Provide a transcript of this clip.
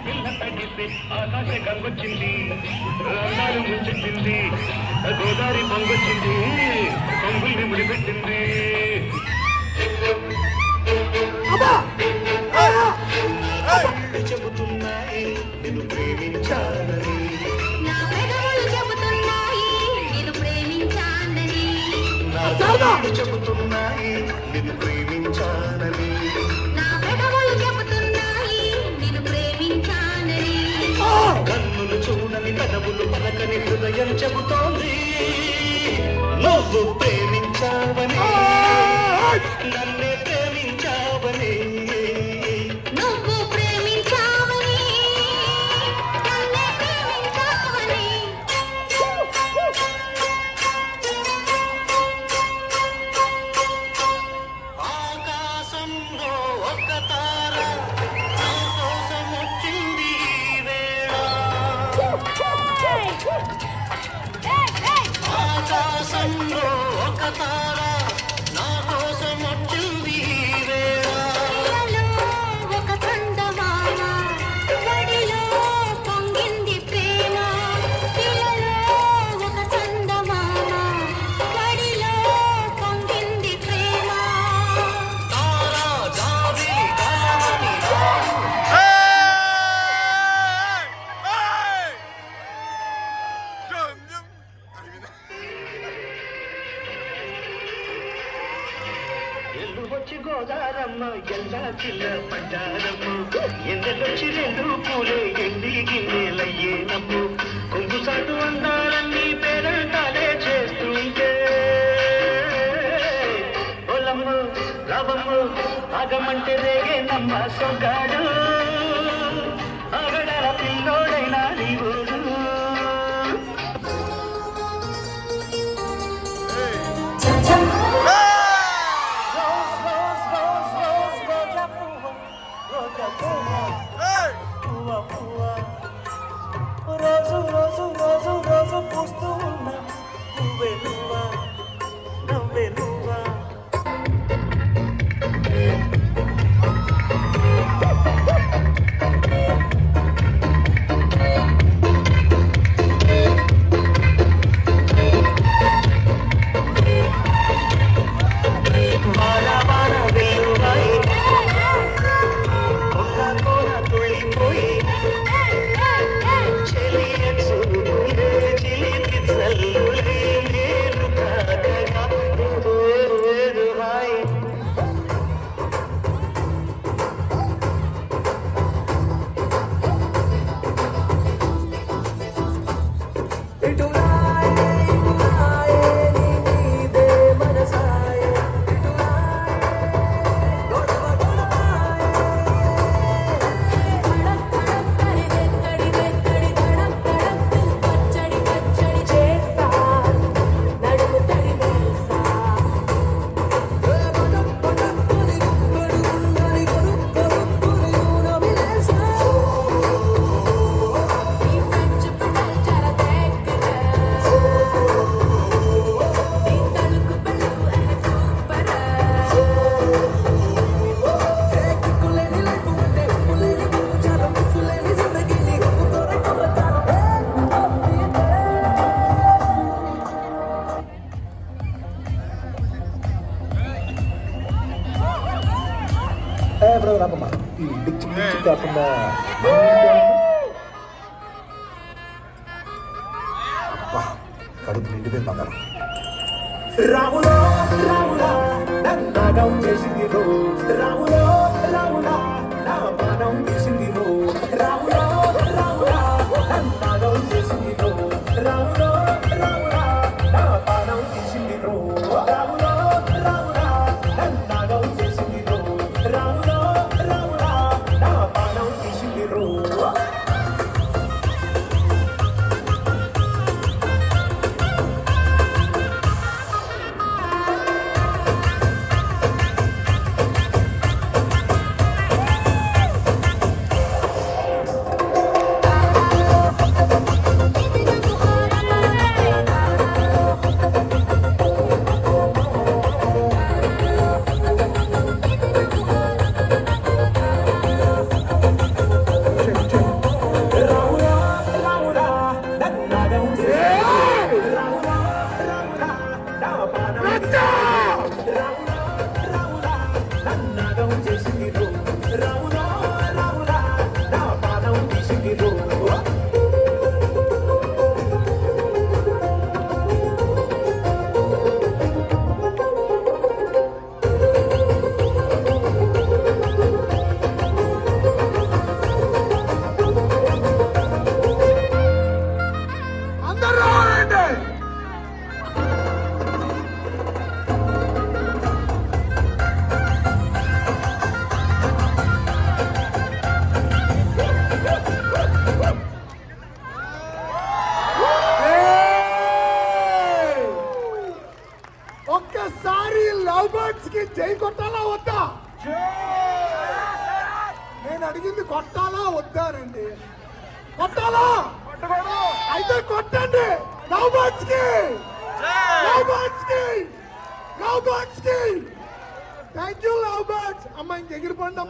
పిల్ల తగ్గితే ఆకాశ గంగొచ్చింది రంగాలు ముంచెత్తింది గోదావరి పొంగొచ్చింది పొంగుల్ని ముడిపెట్టింది చెబుతున్నాయి నిన్ను ప్రేమించాలని నా పెదవులు చెబుతున్నాయి నిన్ను ప్రేమించాలని నా పెదవులు చెబుతున్నాయి నిన్ను ప్రేమించాలని నా పెదవులు చెబుతున్నాయి నిన్ను ప్రేమించాలని కన్నులు చూడని పెదవులు పలకని హృదయం చెబుతోంది నువ్వు ప్రేమించావని నన్నే ప్రేమించావని ఆకాశంలో ఒక తార నా కోసం వచ్చింది ఒక చందమామ వడిలో పొంగింది ప్రేమ ఒక చందమామ వడిలో పొంగింది ప్రేమ తారా జాబిలి కలవని వచ్చి గోదారమ్మ ఎల్లా చిల్ల పడ్డారమ్మ ఎండలొచ్చి రెండు పూలే ఎండి గిన్నెలయ్యేనమ్ము కొంగు సాటు అందాలన్నీ పేరంటాలే చేస్తుంటే ఒలమ్ము రావమ్ము ఆగమంటే రేగే నమ్మ సొగాడు ఆగడాల పిల్లోడైనా నీవుడు రోజు రోజు రోజు రోజు పూస్తూ ఉన్నా నువ్వే నువ్వా నవ్వే నువ్వా రాకమ్మా ఈ డిక్చి డిక్చి కాకుండా అబ్బా కడుపు నిండిపోయి బంగారం రాములో రాములా నన్నాగం చేసింది రో రాములో రాములా నా పానం చేసింది రో రాములో రాములా నన్నాగం చేసింది రో రాములో రాములా నా పానం చేసింది రో రాములో రాములా నన్నాగం చేసింది రో రాములో రాములా నా పానం చేసింది రో చేసింది రో ఒక్కసారి లవ్ బర్డ్స్ కి జై కొట్టాలా వద్దా? నేను అడిగింది కొట్టాలా వద్దానండి. కొట్టాలా? అయితే కొట్టండి. లవ్ బర్డ్స్ కి, లవ్ బర్డ్స్ కి, లవ్ బర్డ్స్ కి. Thank you love birds. అమ్మ ఇంకెగిరిపోండి.